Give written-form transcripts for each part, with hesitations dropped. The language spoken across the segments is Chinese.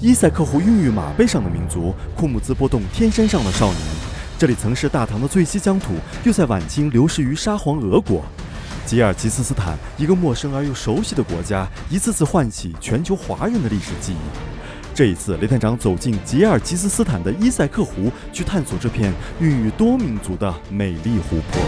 伊塞克湖孕育马背上的民族，库木兹波动天山上的少年。这里曾是大唐的最西疆土，又在晚清流失于沙皇俄国。吉尔吉斯斯坦，一个陌生而又熟悉的国家，一次次唤起全球华人的历史记忆。这一次，雷探长走进吉尔吉斯斯坦的伊塞克湖，去探索这片孕育多民族的美丽湖泊。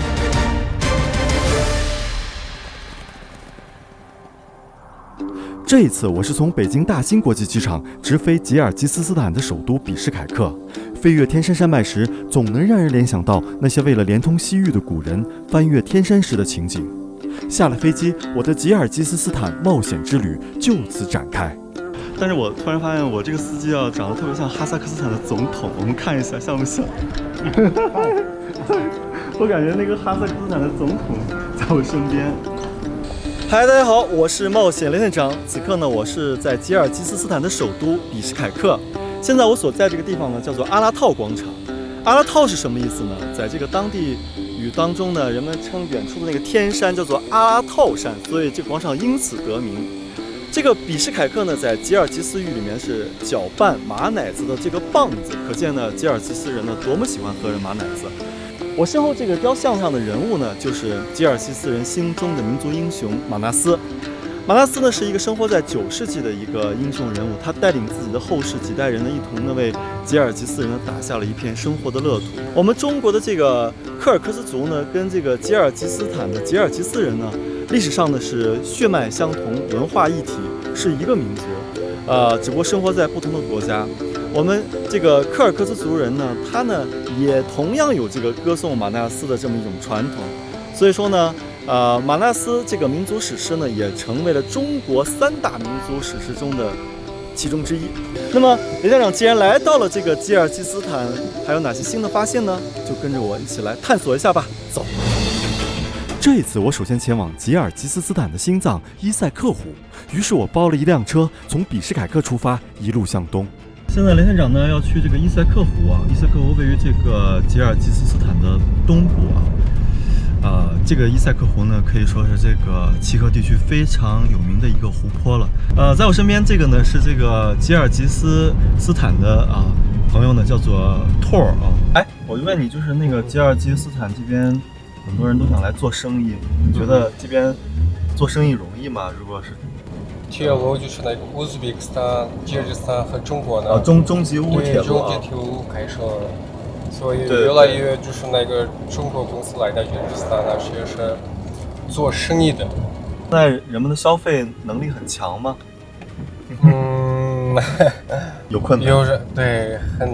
这一次，我是从北京大兴国际机场直飞吉尔吉斯斯坦的首都比什凯克。飞越天山山脉时，总能让人联想到那些为了连通西域的古人翻越天山时的情景。下了飞机，我的吉尔吉斯斯坦冒险之旅就此展开。但是我突然发现，我这个司机长得特别像哈萨克斯坦的总统，我们看一下像不像？我感觉那个哈萨克斯坦的总统在我身边。嗨，大家好，我是冒险雷探长。此刻呢，我是在吉尔吉斯斯坦的首都比什凯克。现在我所在这个地方呢，叫做阿拉套广场。阿拉套是什么意思呢？在这个当地语当中呢，人们称远处的那个天山叫做阿拉套山，所以这个广场因此得名。这个比什凯克呢，在吉尔吉斯语里面是搅拌马奶子的这个棒子，可见呢，吉尔吉斯人呢多么喜欢喝马奶子。我身后这个雕像上的人物呢，就是吉尔吉斯人心中的民族英雄马纳斯。马纳斯呢是一个生活在9世纪的一个英雄人物，他带领自己的后世几代人呢，一同呢为吉尔吉斯人呢打下了一片生活的乐土。我们中国的这个柯尔克孜族呢，跟这个吉尔吉斯坦的吉尔吉斯人呢，历史上呢是血脉相同，文化一体，是一个民族，只不过生活在不同的国家。我们这个柯尔克孜族人呢，他呢也同样有这个歌颂马纳斯的这么一种传统，所以说呢，马纳斯这个民族史诗呢，也成为了中国3大民族史诗中的其中之一。那么，雷探长既然来到了这个吉尔吉斯坦，还有哪些新的发现呢？就跟着我一起来探索一下吧，走。这一次，我首先前往吉尔吉斯斯坦的心脏伊塞克湖，于是我包了一辆车，从比什凯克出发，一路向东。现在雷探长呢要去这个伊塞克湖啊，伊塞克湖位于这个吉尔吉斯斯坦的东部啊。这个伊塞克湖呢可以说是这个齐河地区非常有名的一个湖泊了。在我身边这个呢是这个吉尔吉斯斯坦的朋友呢，叫做托尔啊。哎，我就问你，就是那个吉尔吉斯斯坦这边很多人都想来做生意，你觉得这边做生意容易吗？如果是铁路就是那个乌兹别克斯坦、吉尔吉斯坦和中国呢，中吉乌铁路，中吉铁路开设，所以越来越就是那个中国公司来到吉尔吉斯坦那是做生意的。现在人们的消费能力很强吗？有困难，对，很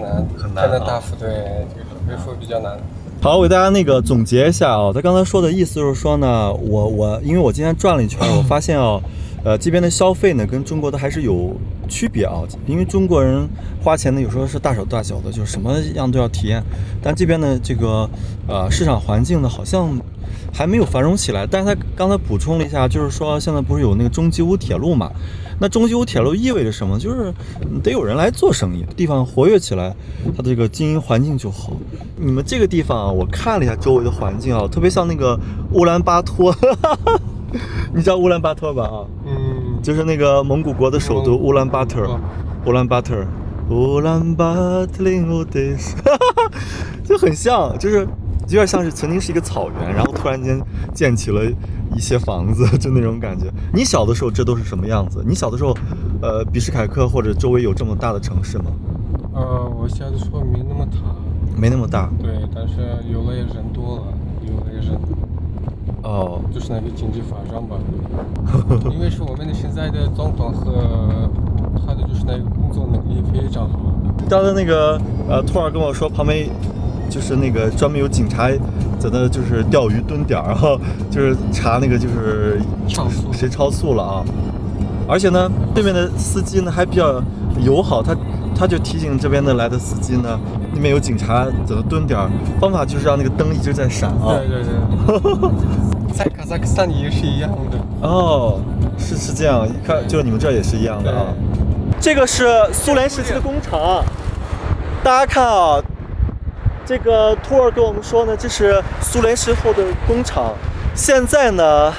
难大幅，对，就是恢复比较难。好，我给大家总结一下他刚才说的意思就是说呢，因为我今天转了一圈，我发现这边的消费呢跟中国的还是有区别因为中国人花钱呢有时候是大手大脚的，就是什么样都要体验，但这边呢这个市场环境呢好像还没有繁荣起来。但是他刚才补充了一下，就是说现在不是有那个中吉乌铁路嘛？那中吉乌铁路意味着什么？就是得有人来做生意，地方活跃起来，它的这个经营环境就好。你们这个地方我看了一下周围的环境特别像那个乌兰巴托。你知道乌兰巴托吧？就是那个蒙古国的首都乌兰巴特，乌兰巴特林乌德斯，就很像，就是有点像是曾经是一个草原，然后突然间建起了一些房子，就那种感觉。你小的时候这都是什么样子？你小的时候，比什凯克或者周围有这么大的城市吗？我小的时候没那么大。没那么大。对，但是有了人多了，有了人。就是那个经济发展吧，因为是我们的现在的总统和他的就是那个工作能力非常好。刚才那个托尔跟我说，旁边就是那个专门有警察在那就是钓鱼蹲点，然后就是查那个就是谁超速了而且呢，对面的司机呢还比较友好，他就提醒这边的来的司机呢，那边有警察在那蹲点，方法就是让那个灯一直在闪对。在卡萨克斯坦也是一样的是这样，看就是你们这也是一样的这个是苏联时期的工厂，大家看这个托尔跟我们说呢，这是苏联时候的工厂。现在呢，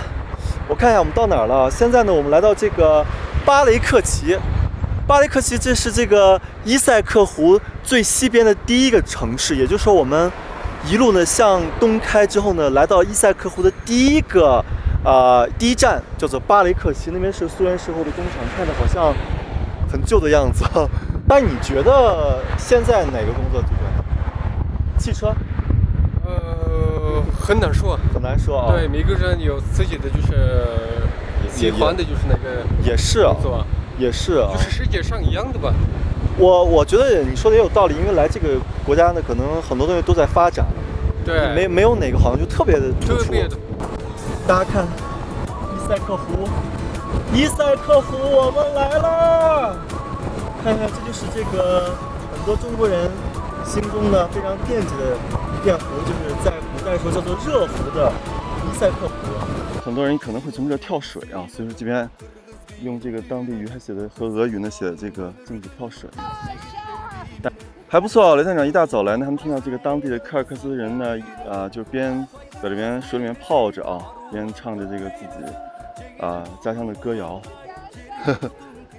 我看一下我们到哪儿了？现在呢，我们来到这个巴雷克旗。巴雷克西这是这个伊塞克湖最西边的第一个城市，也就是说我们一路呢向东开之后呢，来到伊塞克湖的第一站叫做巴雷克西，那边是苏联时候的工厂，看着好像很旧的样子。那你觉得现在哪个工作最重要？汽车？很难说，很难说啊。对，每个人有自己的就是喜欢的，就是那个也是啊，工作，也是啊，就是世界上一样的吧。我觉得你说的也有道理，因为来这个国家呢，可能很多东西都在发展，对，没有哪个好像就特别的突出。特别的。大家看，伊塞克湖，伊塞克湖，我们来了！看看，这就是这个很多中国人心中呢非常惦记的一片湖，就是在古代时候叫做热湖的伊塞克湖。很多人可能会从这跳水啊，所以说这边用这个当地语还写的和俄语呢写的这个禁止跳水。还不错，雷探长一大早来呢，他们听到这个当地的柯尔克斯人呢，就边在里面水里面泡着啊，边唱着这个自己家乡的歌谣。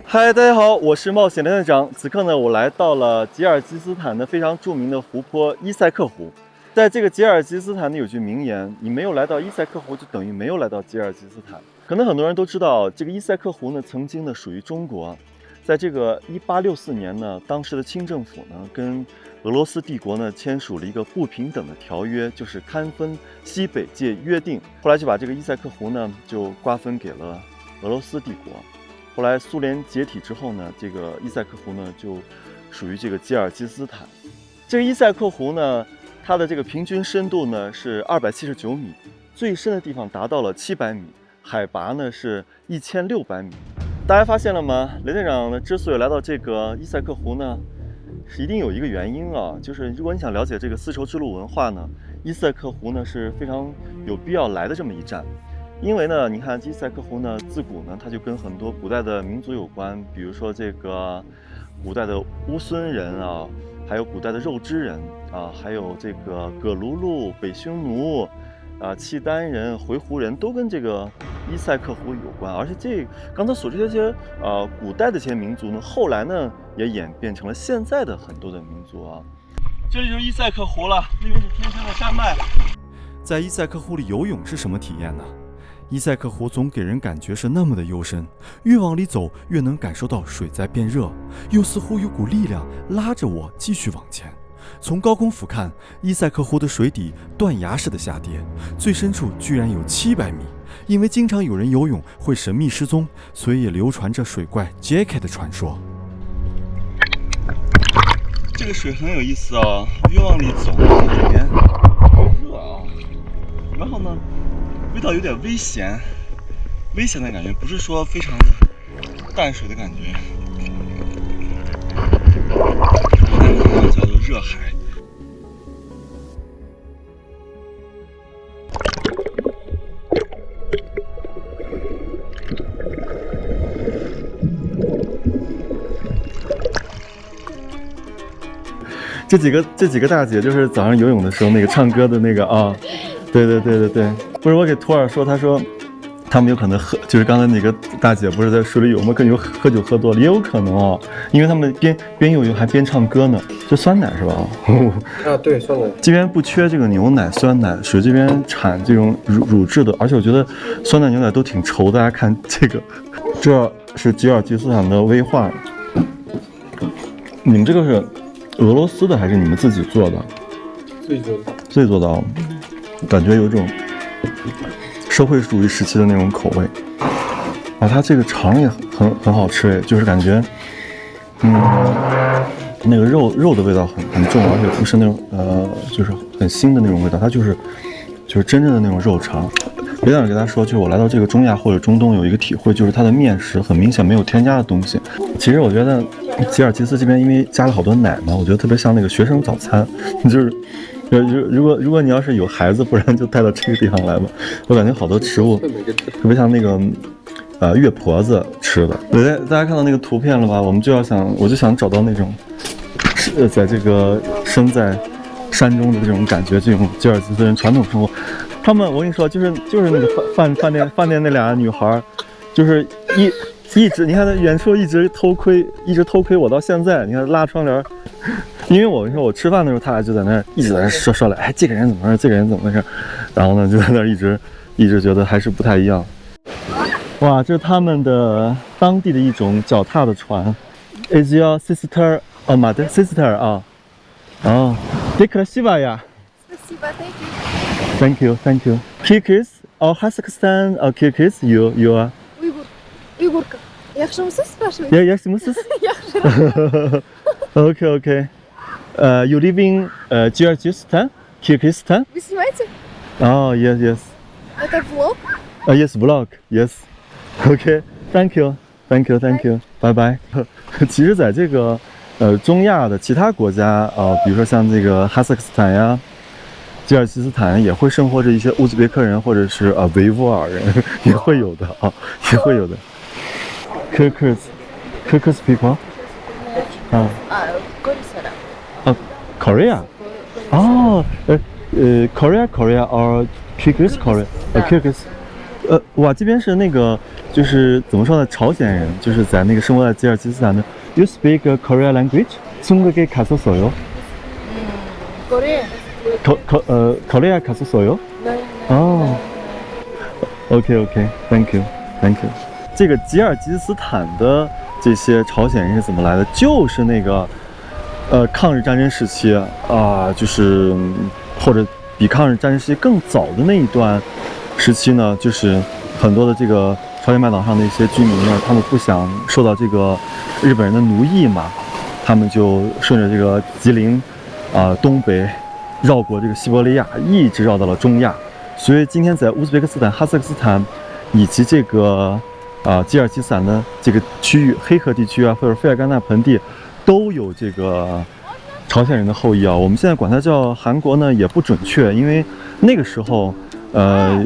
嗨，大家好，我是冒险雷探长。此刻呢，我来到了吉尔吉斯斯坦的非常著名的湖泊伊塞克湖。在这个吉尔吉斯斯坦呢，有句名言：你没有来到伊塞克湖，就等于没有来到吉尔吉斯斯坦。可能很多人都知道，这个伊塞克湖呢，曾经呢属于中国。在这个1864年呢，当时的清政府呢跟俄罗斯帝国呢签署了一个不平等的条约，就是堪分西北界约定。后来就把这个伊塞克湖呢就瓜分给了俄罗斯帝国。后来苏联解体之后呢，这个伊塞克湖呢就属于这个吉尔吉斯斯坦。这个伊塞克湖呢，它的这个平均深度呢是279米，最深的地方达到了700米，海拔呢是1600米。大家发现了吗？雷探长呢之所以来到这个伊塞克湖呢，是一定有一个原因啊，就是如果你想了解这个丝绸之路文化呢，伊塞克湖呢是非常有必要来的这么一站。因为呢，你看伊塞克湖呢，自古呢它就跟很多古代的民族有关，比如说这个古代的乌孙人啊，还有古代的肉支人啊，还有这个葛卢路、北匈奴契丹人、回鹘人都跟这个伊塞克湖有关。而且刚才所说的这些古代的这些民族呢，后来呢也演变成了现在的很多的民族啊。这里就是伊塞克湖了，那边是天山的山脉。在伊塞克湖里游泳是什么体验呢？伊塞克湖总给人感觉是那么的幽深，越往里走越能感受到水在变热，又似乎有股力量拉着我继续往前。从高空俯瞰，伊塞克湖的水底断崖式的下跌，最深处居然有700米。因为经常有人游泳会神秘失踪，所以也流传着水怪 Jack 的传说。这个水很有意思啊，越往里走，里面越热啊，然后呢味道有点危险的感觉，不是说非常的淡水的感觉，叫做热海。这几个大姐就是早上游泳的时候那个唱歌的那个啊，对，不是我给图尔说，他说他们有可能喝，就是刚才那个大姐不是在水里游吗？可能喝酒喝多了，也有可能啊，因为他们边游泳还边唱歌呢。这酸奶是吧？对，酸奶。这边不缺这个牛奶、酸奶，水这边产这种乳制的，而且我觉得酸奶、牛奶都挺稠。大家看这个，这是吉尔吉斯斯坦的威化。你们这个是俄罗斯的还是你们自己做的？自己做的。自己做的啊，感觉有一种社会主义时期的那种口味。它这个肠也很好吃哎，就是感觉，那个肉的味道很重，而且不是那种就是很腥的那种味道，它就是真正的那种肉肠。别想给他说，就是我来到这个中亚或者中东有一个体会，就是它的面食很明显没有添加的东西。其实我觉得吉尔吉斯这边因为加了好多奶嘛，我觉得特别像那个学生早餐，就是如果你要是有孩子，不然就带到这个地方来吧。我感觉好多食物特别像那个月婆子吃的。对，大家看到那个图片了吧？我就想找到那种在这个生在山中的这种感觉，这种吉尔吉斯人传统生活。我跟你说，就是那个饭店那俩女孩，就是一直你看他远处一直偷窥我到现在。你看拉窗帘，因为我跟你说我吃饭的时候，他俩就在那儿一直在那说了，哎，这个人怎么回事？这个人怎么回事？然后呢就在那儿一直觉得还是不太一样。哇，这是他们的当地的一种脚踏的船。Is your sister a mother sister 啊？哦 ，Ты красивая. Спасибо, thank you. Thank you. Kyrgyz or Kazakhstan or Kyrgyz? You are? Уйгурка. Yaxshimisiz спрашиваете? Yeah, yaxshimisiz? Okay. You live in Kyrgyzstan? Kyrgyzstan? Вы снимаете? Oh, yes. Это влог? Yes, vlog. Yes. Okay. Thank you. Bye bye. 其实，在这个中亚的其他国家比如说像这个哈萨克斯坦呀、吉尔吉斯斯坦，也会生活着一些乌兹别克人或者是维吾尔人，也会有的啊，也会有的。Kyrgyz people 啊，Korea 哦，Korea or Kyrgyz Kyrgyz 哇，这边是那个就是怎么说呢？朝鲜人，就是在那个生活在吉尔吉斯斯坦的。You speak Korean language? 중국에 갔었어요? Korea. Korea 갔었어요? 네. 어. OK. Thank you. 这个吉尔吉斯斯坦的这些朝鲜人是怎么来的？就是那个抗日战争时期就是或者比抗日战争时期更早的那一段时期呢，就是很多的这个朝鲜半岛上的一些居民呢，他们不想受到这个日本人的奴役嘛，他们就顺着这个吉林东北绕过这个西伯利亚，一直绕到了中亚。所以今天在乌兹别克斯坦、哈萨克斯坦以及这个吉尔吉斯斯坦的这个区域，黑河地区或者费尔干纳盆地，都有这个朝鲜人的后裔啊。我们现在管它叫韩国呢，也不准确，因为那个时候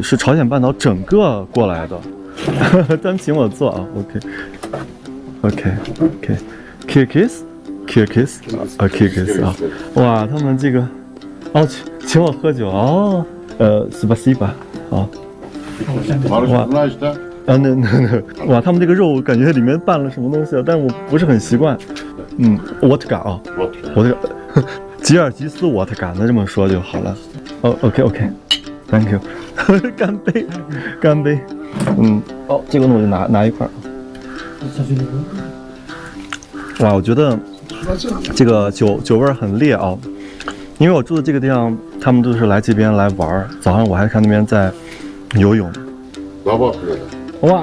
是朝鲜半岛整个过来的。单请我坐啊 ，OK. Kyrgyz 啊，哇，他们这个请我喝酒哦，спасибо啊，哇，哇，他们这个肉感觉里面拌了什么东西但我不是很习惯。Vodka 啊，我这个吉尔吉斯 Vodka， 那这么说就好了。OK，Thank you， 干杯。这个我就拿一块。哇，我觉得这个酒味很烈啊，因为我住的这个地方，他们都是来这边来玩。早上我还看那边在游泳。哇，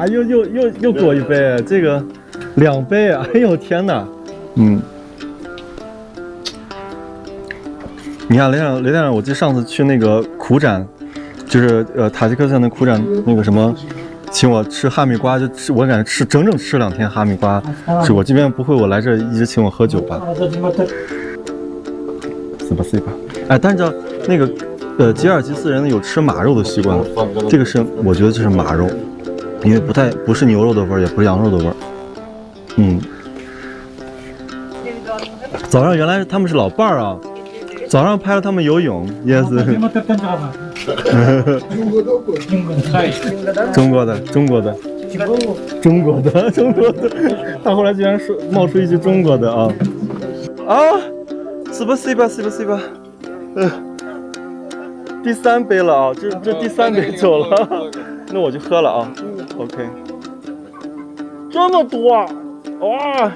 又给我一杯，这个2杯啊！哎呦天哪，你看雷队长，我记得上次去那个苦展，就是塔吉克斯坦的苦展那个什么。请我吃哈密瓜，我感觉整整吃2天哈密瓜。是我这边不会，我来这一直请我喝酒吧？是吧？哎，但是那个吉尔吉斯人有吃马肉的习惯，这个是我觉得这是马肉，因为不是牛肉的味儿，也不是羊肉的味儿。早上原来他们是老伴儿啊，早上拍了他们游泳 ，yes。中国的，他后来居然冒出一句中国的啊，спасибо，第3杯了啊，这第3杯酒了，那我就喝了啊 ，OK， 这么多，哇！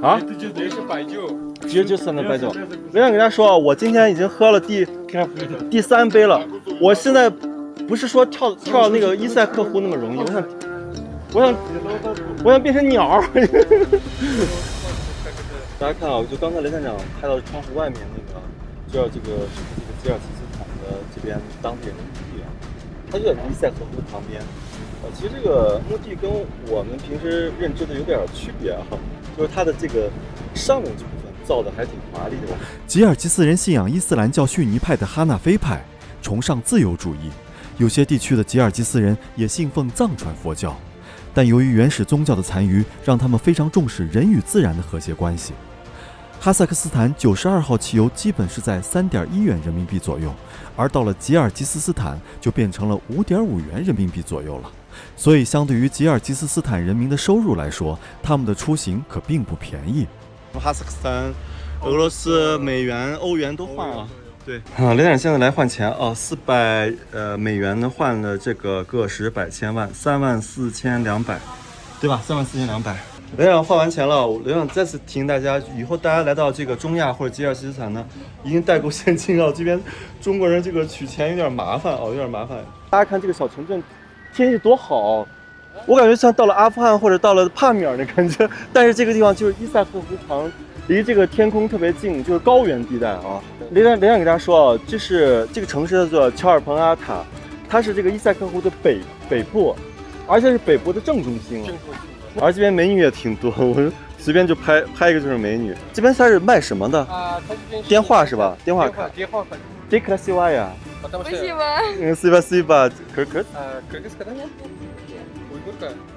啊，这是白酒，就算的白酒。我想跟大家说，我今天已经喝了第3杯了。我现在不是说跳那个伊塞克湖那么容易，我想变成鸟。大家看啊，就刚才雷探长拍到窗户外面那个，就要这个吉尔吉斯斯坦的这边当地人的墓地啊，它就在伊塞克湖旁边。其实这个墓地跟我们平时认知的有点区别啊，就是它的这个上面这部分造的还挺华丽的。吉尔吉斯人信仰伊斯兰教逊尼派的哈纳菲派，崇尚自由主义。有些地区的吉尔吉斯人也信奉藏传佛教，但由于原始宗教的残余，让他们非常重视人与自然的和谐关系。哈萨克斯坦92号汽油基本是在3.1元人民币左右，而到了吉尔吉斯斯坦就变成了5.5元人民币左右了。所以相对于吉尔吉斯斯坦人民的收入来说，他们的出行可并不便宜。哈萨克斯坦、俄罗斯、美元、欧元都换啊。对啊，雷队长现在来换钱啊，400美元呢换了这个个十百千万，34200，对吧？34200。雷队长换完钱了，雷队长再次提醒大家，以后大家来到这个中亚或者吉尔吉斯斯坦呢，一定带够现金啊，这边中国人这个取钱有点麻烦哦，有点麻烦。大家看这个小城镇，天气多好，我感觉像到了阿富汗或者到了帕米尔的感觉，但是这个地方就是伊塞克湖旁。离这个天空特别近，就是高原地带啊。雷长给大家说啊，这个城市叫做乔尔彭阿塔，它是这个伊塞克湖的北部，而且是北部的正中心。而这边美女也挺多，我随便就拍一个就是美女。这边它是卖什么的？电话是吧？电话卡。电话卡。这克拉西瓦呀。Спасибо.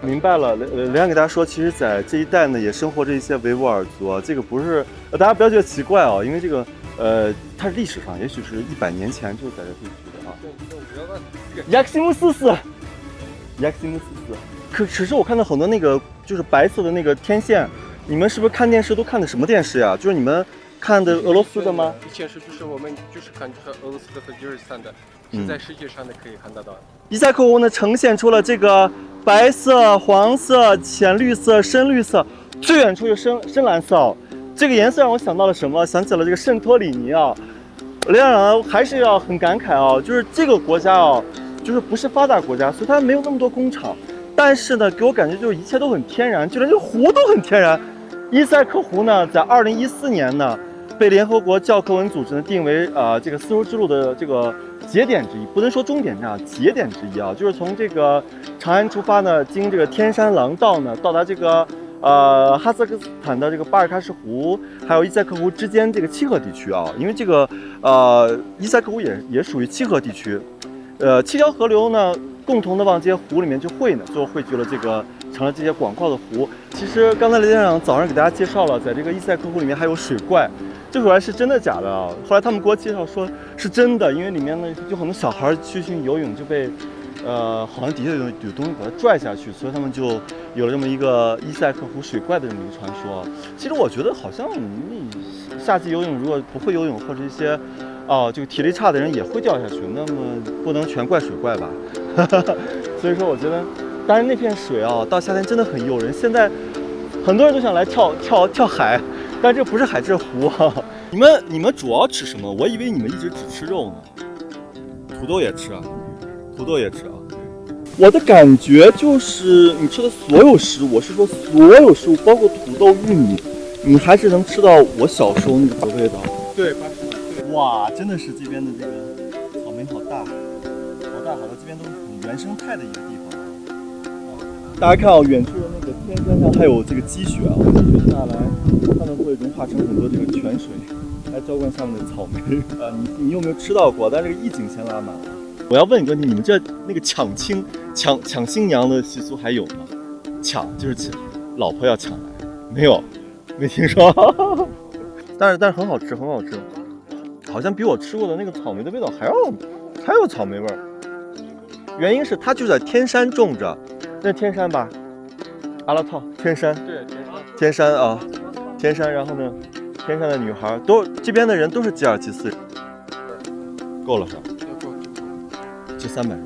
明白了，雷阳给大家说，其实，在这一带呢，也生活着一些维吾尔族啊。这个不是，大家不要觉得奇怪啊，因为这个，它是历史上，也许是100年前就在这地区的啊。亚克西姆斯斯，可是我看到很多那个就是白色的那个天线，你们是不是看电视都看的什么电视呀？就是你们看的俄罗斯的吗？以前就是我们就是看俄罗斯的和吉尔吉斯坦的，现在世界上的可以看得到。伊塞克湖呢，呈现出了这个白色、黄色、浅绿色、深绿色，最远处就深蓝色哦。这个颜色让我想到了什么？想起了这个圣托里尼啊。雷队长还是要很感慨啊，就是这个国家啊，就是不是发达国家，所以它没有那么多工厂，但是呢，给我感觉就是一切都很天然，就连这个湖都很天然。伊塞克湖呢，在2014年呢，被联合国教科文组织呢定为这个丝绸之路的这个节点之一，不能说终点站，节点之一啊，就是从这个长安出发呢，经这个天山廊道呢，到达这个哈萨克斯坦的这个巴尔喀什湖，还有伊塞克湖之间这个契合地区啊，因为这个伊塞克湖也属于契合地区，7条河流呢共同的往这些湖里面去汇呢，最后汇聚了成了这些广阔的湖。其实刚才雷队长早上给大家介绍了，在这个伊塞克湖里面还有水怪。这水怪是真的假的啊？后来他们给我介绍说是真的，因为里面呢有很多小孩去游泳就被，好像底下有东西把它拽下去，所以他们就有了这么一个伊塞克湖水怪的这么一个传说。其实我觉得好像你夏季游泳如果不会游泳或者一些这个体力差的人也会掉下去，那么不能全怪水怪吧？所以说我觉得，当然那片水啊，到夏天真的很诱人。现在很多人都想来跳海。但这不是海，这是湖啊！你们主要吃什么？我以为你们一直只吃肉呢。土豆也吃啊，我的感觉就是你吃的所有食物，我是说所有食物，包括土豆、玉米，你还是能吃到我小时候那个味道。对，哇，真的是这边的这个草莓好大，好大，这边都是很原生态的一个地方。大家看啊，远处的那个天山上还有这个积雪啊，积雪下来，它们会融化成很多这个泉水，来浇灌上面的草莓你有没有吃到过？但这个一景先拉满。我要问你个问题，你们这那个抢新娘的习俗还有吗？就是老婆要抢来，没听说。但是很好吃，好像比我吃过的那个草莓的味道还有草莓味儿。原因是它就在天山种着。那天山吧，阿拉套天山，对，天山啊，天山。然后呢，天山的女孩这边的人都是吉尔吉斯人，够了是吧？就300人。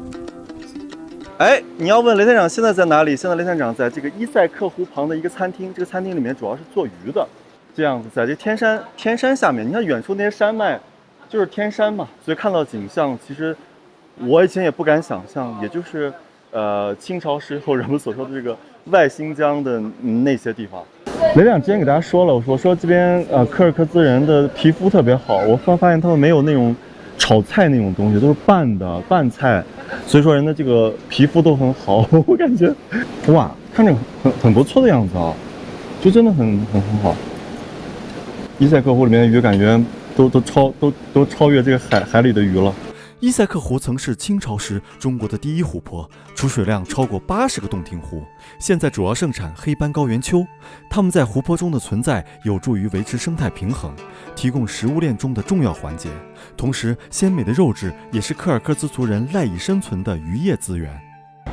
哎，你要问雷队长现在在哪里？现在雷队长在这个伊塞克湖旁的一个餐厅，这个餐厅里面主要是做鱼的，这样子，在这天山下面，你看远处那些山脉，就是天山嘛，所以看到景象，其实我以前也不敢想象，也就是。清朝时候人们所说的这个外新疆的那些地方。雷队长之前给大家说了，我说这边柯尔克孜人的皮肤特别好，我发现他们没有那种炒菜那种东西，都是拌菜，所以说人的这个皮肤都很好，我感觉哇，看着很不错的样子啊，就真的很好。伊塞克湖里面的鱼感觉都超越这个海里的鱼了。伊塞克湖曾是清朝时中国的第一湖泊，出水量超过80个洞庭湖。现在主要盛产黑斑高原鳅，它们在湖泊中的存在有助于维持生态平衡，提供食物链中的重要环节。同时，鲜美的肉质也是柯尔克孜族人赖以生存的渔业资源。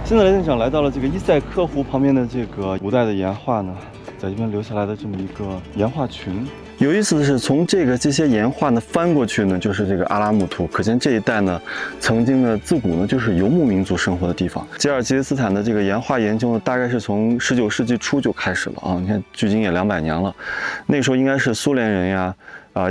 现在雷电长来到了这个伊塞克湖旁边的这个古代的岩画呢，在这边留下来的这么一个岩画群。有意思的是，从这些岩画呢翻过去呢，就是这个阿拉木图，可见这一带呢，曾经呢自古呢就是游牧民族生活的地方。吉尔吉斯斯坦的这个岩画研究呢，大概是从19世纪初就开始了啊，你看距今也200年了，那时候应该是苏联人呀。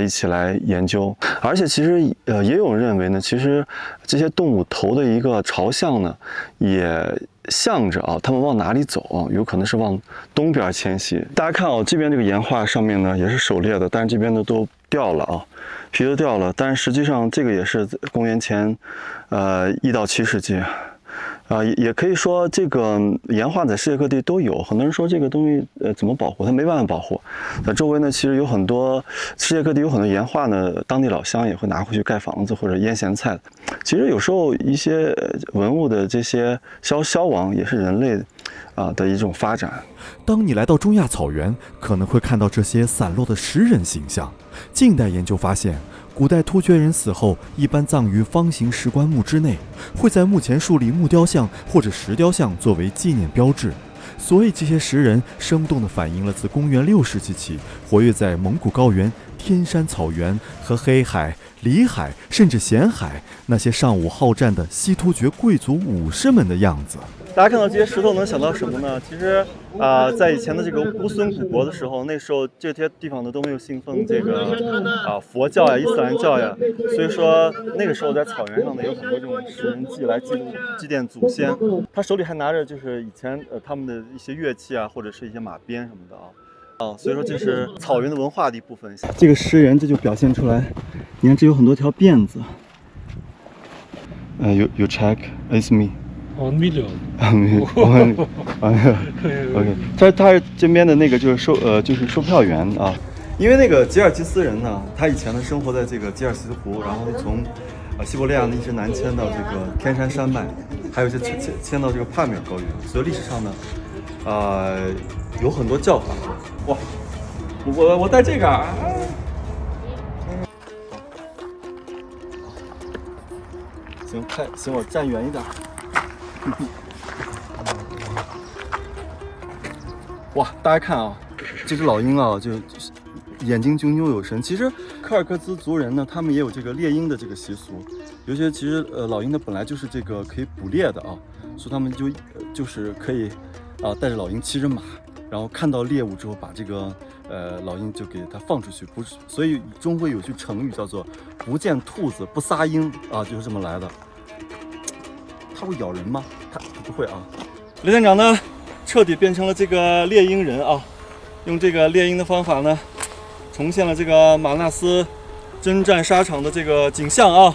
一起来研究，而且其实也有人认为呢，其实这些动物头的一个朝向呢，也向着它们往哪里走啊？有可能是往东边迁徙。大家看这边这个岩画上面呢也是狩猎的，但是这边呢都掉了啊，皮都掉了。但是实际上这个也是公元前1到7世纪。也可以说这个岩画在世界各地都有，很多人说这个东西怎么保护？它没办法保护。周围呢其实有很多世界各地有很多岩画呢，当地老乡也会拿回去盖房子或者腌咸菜。其实有时候一些文物的这些消亡也是人类的一种发展。当你来到中亚草原，可能会看到这些散落的食人形象。近代研究发现，古代突厥人死后一般葬于方形石棺墓之内，会在墓前树立木雕像或者石雕像作为纪念标志。所以这些石人生动地反映了自公元6世纪起活跃在蒙古高原、天山草原和黑海、里海甚至咸海那些尚武好战的西突厥贵族武士们的样子。大家看到这些石头能想到什么呢？其实在以前的这个乌孙古国的时候，那时候这些地方呢都没有信奉这个佛教呀、伊斯兰教呀，所以说那个时候在草原上呢有很多这种食人祭来祭奠祖先。他手里还拿着就是以前他们的一些乐器啊，或者是一些马鞭什么的所以说这是草原的文化的一部分。这个石人这就表现出来，你看这有很多条辫子。You check, it's me. 1 million。OK， 他是这边的那个就是售票员啊。因为那个吉尔吉斯人呢，他以前呢生活在这个吉尔吉斯湖，然后从西伯利亚呢一直南迁到这个天山山脉，还有迁到这个帕米尔高原，所以历史上呢，有很多叫法。哇，我带这个行，我站远一点。哇，大家看这只老鹰就眼睛炯炯有神。其实柯尔克孜族人呢，他们也有这个猎鹰的这个习俗。尤其其实老鹰呢本来就是这个可以捕猎的所以他们就是可以带着老鹰骑着马，然后看到猎物之后把这个老鹰就给它放出去。所以中国有句成语叫做“不见兔子不撒鹰”就是这么来的。它会咬人吗？它不会雷店长呢，彻底变成了这个猎鹰人用这个猎鹰的方法呢，重现了这个马纳斯征战沙场的这个景象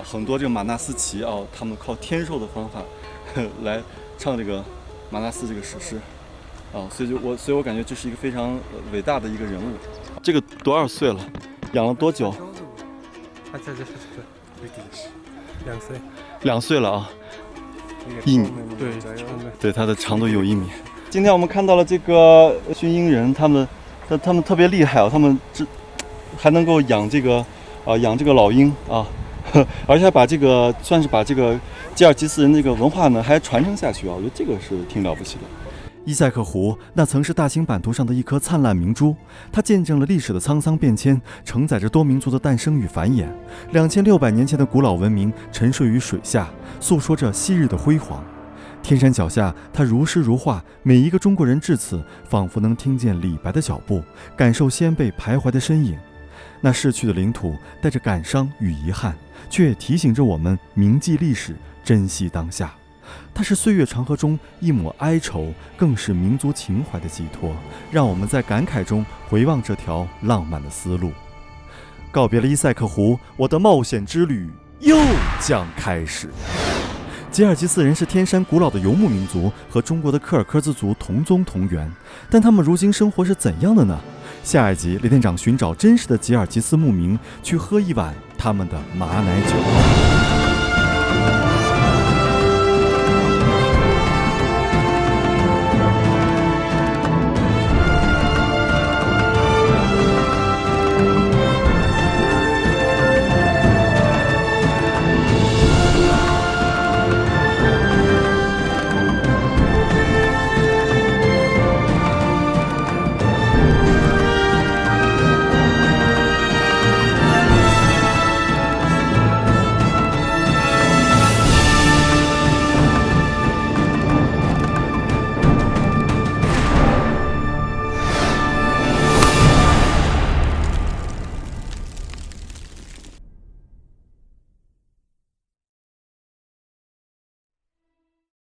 很多这个马纳斯骑他们靠天授的方法来唱这个马纳斯这个史诗所以我感觉这是一个非常伟大的一个人物。这个多少岁了？养了多久？2岁了1米，对，它的长度有1米。今天我们看到了这个驯鹰人，他们特别厉害他们还能够养这个老鹰而且还算是把这个吉尔吉斯人这个文化呢还传承下去我觉得这个是挺了不起的。伊塞克湖那曾是大清版图上的一颗灿烂明珠，它见证了历史的沧桑变迁，承载着多民族的诞生与繁衍。2600年前的古老文明沉睡于水下，诉说着昔日的辉煌。天山脚下，它如诗如画，每一个中国人至此，仿佛能听见李白的脚步，感受先辈徘徊的身影。那逝去的领土带着感伤与遗憾，却也提醒着我们铭记历史，珍惜当下。它是岁月长河中一抹哀愁，更是民族情怀的寄托，让我们在感慨中回望这条浪漫的丝路。告别了伊塞克湖，我的冒险之旅又将开始。吉尔吉斯人是天山古老的游牧民族，和中国的柯尔克孜族同宗同源，但他们如今生活是怎样的呢？下一集，雷店长寻找真实的吉尔吉斯牧民，去喝一碗他们的马奶酒。